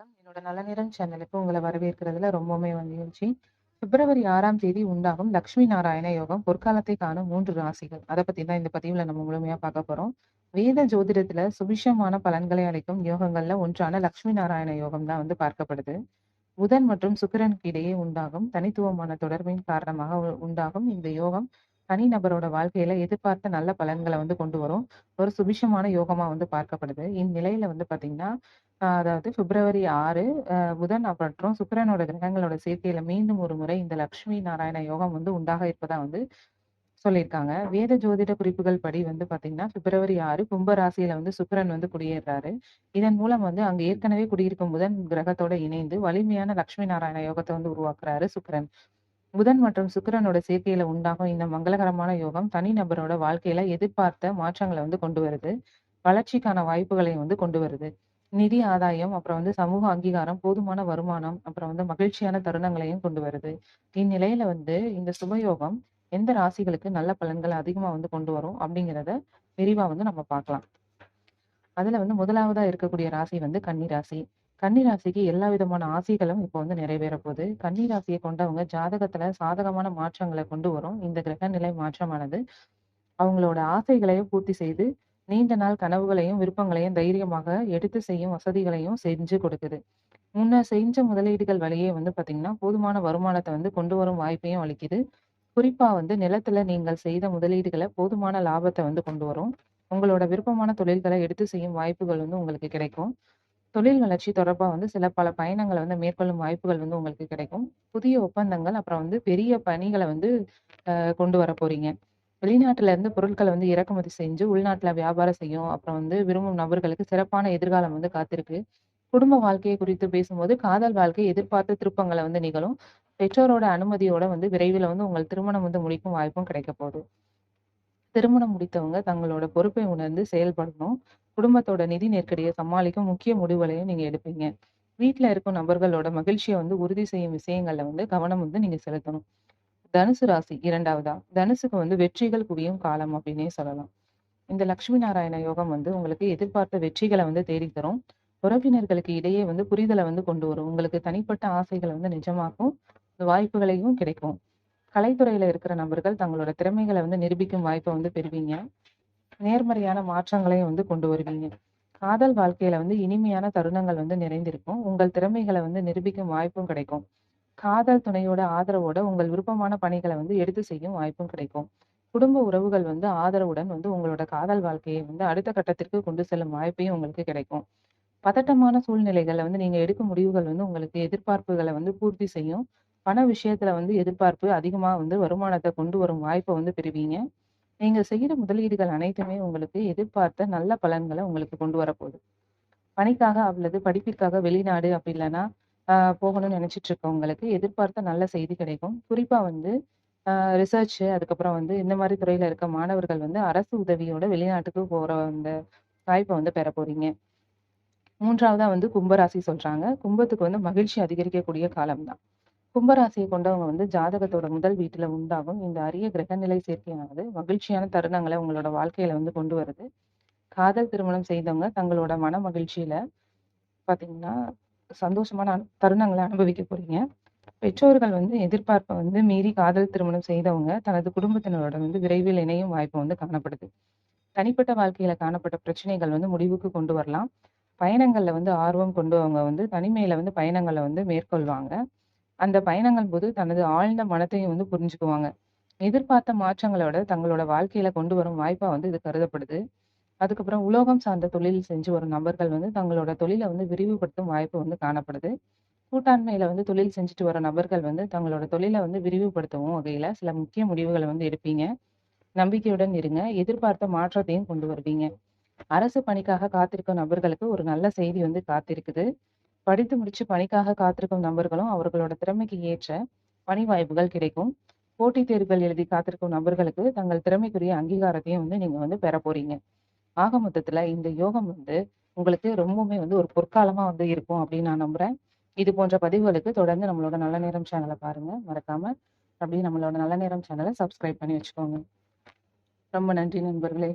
வணக்கம். என்னோட நல்ல நேரம் சேனலுக்கு உங்கள வரவேற்கிறதுல ரொம்பவுமே மகிழ்ச்சி. பிப்ரவரி 6ஆம் தேதி உண்டாகும் லட்சுமி நாராயண யோகம், பொற்காலத்தை காணும் 3 ராசிகள். அத பத்தி தான் இந்த பதிவுல நம்ம முழுமையா பார்க்க போறோம். வேத ஜோதிடத்துல சுபிட்சமான பலன்களை அளிக்கும் யோகங்கள்ல ஒன்றான லட்சுமி நாராயண யோகம் தான் பார்க்கப்படுது. புதன் மற்றும் சுக்கிரனுக்கு இடையே உண்டாகும் தனித்துவமான தொடர்பின் காரணமாக உண்டாகும் இந்த யோகம் தனிநபரோட வாழ்க்கையில எதிர்பார்த்த நல்ல பலன்களை கொண்டு வரும். ஒரு சுபிஷமான யோகமா பார்க்கப்படுது. இந்நிலையில பாத்தீங்கன்னா, அதாவது பிப்ரவரி 6 புதன் மற்றும் சுக்கிரனோட கிரகங்களோட சேர்க்கையில மீண்டும் ஒரு முறை இந்த லட்சுமி நாராயண யோகம் உண்டாக இருப்பதா சொல்லியிருக்காங்க. வேத ஜோதிட குறிப்புகள் படி பாத்தீங்கன்னா, பிப்ரவரி 6 கும்ப ராசியில சுக்கிரன் குடியேறுறாரு. இதன் மூலம் அங்க ஏற்கனவே குடியிருக்கும் புதன் கிரகத்தோட இணைந்து வலிமையான லட்சுமி நாராயண யோகத்த உருவாக்குறாரு சுக்கிரன். புதன் மற்றும் சுக்கிரனோட சேர்க்கையில உண்டாகும் இந்த மங்களகரமான யோகம் தனிநபரோட வாழ்க்கையில எதிர்பார்த்த மாற்றங்களை கொண்டு வருது. வளர்ச்சிக்கான வாய்ப்புகளை கொண்டு வருது. நிதி ஆதாயம், அப்புறம் சமூக அங்கீகாரம், போதுமான வருமானம், அப்புறம் மகிழ்ச்சியான தருணங்களையும் கொண்டு வருது. இந்நிலையில இந்த சுபயோகம் எந்த ராசிகளுக்கு நல்ல பலன்களை அதிகமா கொண்டு வரும் அப்படிங்கிறத விரிவா நம்ம பார்க்கலாம். அதுல முதலாவதா இருக்கக்கூடிய ராசி கன்னி ராசி. கன்னி ராசிக்கு எல்லா விதமான ஆசைகளும் இப்போ நிறைவேற போகுது. கன்னி ராசியை கொண்டவங்க ஜாதகத்துல சாதகமான மாற்றங்களை கொண்டு வரும். இந்த கிரக நிலை மாற்றமானது அவங்களோட ஆசைகளையும் பூர்த்தி செய்து நீண்ட நாள் கனவுகளையும் விருப்பங்களையும் தைரியமாக எடுத்து செய்யும் வசதிகளையும் செஞ்சு கொடுக்குது. முன்ன செஞ்ச முதலீடுகள் வழியே பாத்தீங்கன்னா போதுமான வருமானத்தை கொண்டு வரும் வாய்ப்பையும் அளிக்குது. குறிப்பா நிலத்துல நீங்கள் செய்த முதலீடுகளை போதுமான லாபத்தை கொண்டு வரும். உங்களோட விருப்பமான தொழில்களை எடுத்து செய்யும் வாய்ப்புகள் உங்களுக்கு கிடைக்கும். தொழில் வளர்ச்சி தொடர்பா சில பல பயணங்களை மேற்கொள்ளும் வாய்ப்புகள் உங்களுக்கு கிடைக்கும். புதிய ஒப்பந்தங்கள், அப்புறம் பெரிய பணிகளை கொண்டு வர போறீங்க. வெளிநாட்டுல இருந்து பொருட்களை இறக்குமதி செஞ்சு உள்நாட்டுல வியாபாரம் செய்யும். அப்புறம் விரும்பும் நபர்களுக்கு சிறப்பான எதிர்காலம் காத்திருக்கு. குடும்ப வாழ்க்கையை குறித்து பேசும்போது காதல் வாழ்க்கை எதிர்பார்த்த திருப்பங்களை நிகழும். பெற்றோரோட அனுமதியோட விரைவில் உங்கள் திருமணம் முடிக்கும் வாய்ப்பும் கிடைக்க போகுது. திருமணம் முடித்தவங்க தங்களோட பொறுப்பை உணர்ந்து செயல்படணும். குடும்பத்தோட நிதி நெருக்கடியை சமாளிக்கும் முக்கிய முடிவுகளையும் நீங்க எடுப்பீங்க. வீட்டுல இருக்கும் நபர்களோட மகிழ்ச்சியை உறுதி செய்யும் விஷயங்கள்ல கவனம் நீங்க செலுத்தணும். தனுசு ராசி 2வதா. தனுசுக்கு வெற்றிகள் குவியும் காலம் அப்படின்னே சொல்லலாம். இந்த லட்சுமி நாராயண யோகம் உங்களுக்கு எதிர்பார்த்த வெற்றிகளை தேடி தரும். உறவினர்களுக்கு இடையே புரிதலை கொண்டு வரும். உங்களுக்கு தனிப்பட்ட ஆசைகளை நிஜமாக்கும் வாய்ப்புகளையும் கிடைக்கும். கலைத்துறையில இருக்கிற நபர்கள் தங்களோட திறமைகளை நிரூபிக்கும் வாய்ப்பை பெறுவீங்க. நேர்மறையான மாற்றங்களையும் கொண்டு வருவீங்க. காதல் வாழ்க்கையில இனிமையான தருணங்கள் நிறைந்திருக்கும். உங்கள் திறமைகளை நிரூபிக்கும் வாய்ப்பும் கிடைக்கும். காதல் துணையோட ஆதரவோட உங்கள் விருப்பமான பணிகளை எடுத்து செய்யும் வாய்ப்பும் கிடைக்கும். குடும்ப உறவுகள் ஆதரவுடன் உங்களோட காதல் வாழ்க்கையை அடுத்த கட்டத்திற்கு கொண்டு செல்லும் வாய்ப்பையும் உங்களுக்கு கிடைக்கும். பதட்டமான சூழ்நிலைகள்ல நீங்க எடுக்கும் முடிவுகள் உங்களுக்கு எதிர்பார்ப்புகளை பூர்த்தி செய்யும். பண விஷயத்துல எதிர்பார்ப்பு அதிகமா வருமானத்தை கொண்டு வரும் வாய்ப்பை பெறுவீங்க. நீங்க செய்யற முதலீடுகள் அனைத்துமே உங்களுக்கு எதிர்பார்த்த நல்ல பலன்களை உங்களுக்கு கொண்டு வரப்போகுது. பணிக்காக அல்லது படிப்பிற்காக வெளிநாடு அப்படி இல்லைன்னா போகணும்னு நினைச்சிட்டு இருக்கவங்களுக்கு எதிர்பார்த்த நல்ல செய்தி கிடைக்கும். குறிப்பா ரிசர்ச், அதுக்கப்புறம் இந்த மாதிரி துறையில இருக்க மாணவர்கள் அரசு உதவியோட வெளிநாட்டுக்கு போற அந்த வாய்ப்பை பெற போறீங்க. 3வதா கும்பராசி சொல்றாங்க. கும்பத்துக்கு மகிழ்ச்சி அதிகரிக்கக்கூடிய காலம்தான். கும்பராசியை கொண்டவங்க ஜாதகத்தோட முதல் வீட்டுல உண்டாகும் இந்த அரிய கிரகநிலை சேர்க்கையானது மகிழ்ச்சியான தருணங்களை உங்களோட வாழ்க்கையில கொண்டு வருது. காதல் திருமணம் செய்தவங்க தங்களோட மன மகிழ்ச்சியில பாத்தீங்கன்னா சந்தோஷமான தருணங்களை அனுபவிக்க போறீங்க. பெற்றோர்கள் எதிர்பார்ப்பை மீறி காதல் திருமணம் செய்தவங்க தனது குடும்பத்தினரோட விரைவில் இணையும் வாய்ப்பு காணப்படுது. தனிப்பட்ட வாழ்க்கையில காணப்பட்ட பிரச்சனைகள் முடிவுக்கு கொண்டு வரலாம். பயணங்கள்ல ஆர்வம் கொண்டவங்க தனிமையில பயணங்களை மேற்கொள்வாங்க. அந்த பயணங்கள் போது தனது ஆழ்ந்த மனத்தையும் புரிஞ்சுக்குவாங்க. எதிர்பார்த்த மாற்றங்களோட தங்களோட வாழ்க்கையில கொண்டு வரும் வாய்ப்பா இது கருதப்படுது. அதுக்கப்புறம் உலோகம் சார்ந்த தொழில் செஞ்சு வரும் நபர்கள் தங்களோட தொழிலை விரிவுபடுத்தும் வாய்ப்பு காணப்படுது. கூட்டாண்மையில தொழில் செஞ்சுட்டு வர நபர்கள் தங்களோட தொழிலை விரிவுபடுத்தவும் வகையில சில முக்கிய முடிவுகளை எடுப்பீங்க. நம்பிக்கையுடன் இருங்க. எதிர்பார்த்த மாற்றத்தையும் கொண்டு வருவீங்க. அரசு பணிக்காக காத்திருக்கும் நபர்களுக்கு ஒரு நல்ல செய்தி காத்திருக்குது. படித்து முடிச்சு பணிக்காக காத்திருக்கும் நபர்களும் அவர்களோட திறமைக்கு ஏற்ற பணி வாய்ப்புகள் கிடைக்கும். போட்டித் தேர்வுகள் எழுதி காத்திருக்கும் நபர்களுக்கு தங்கள் திறமைக்குரிய அங்கீகாரத்தையும் நீங்க பெற போறீங்க. ஆக மொத்தத்துல இந்த யோகம் உங்களுக்கு ரொம்பவுமே ஒரு பொற்காலமா இருக்கும் அப்படின்னு நான் நம்புறேன். இது போன்ற பதிவுகளுக்கு தொடர்ந்து நம்மளோட நல்ல நேரம் சேனலை பாருங்க. மறக்காம அப்படியே நம்மளோட நல்ல நேரம் சேனலை சப்ஸ்கிரைப் பண்ணி வச்சுக்கோங்க. ரொம்ப நன்றி நண்பர்களே.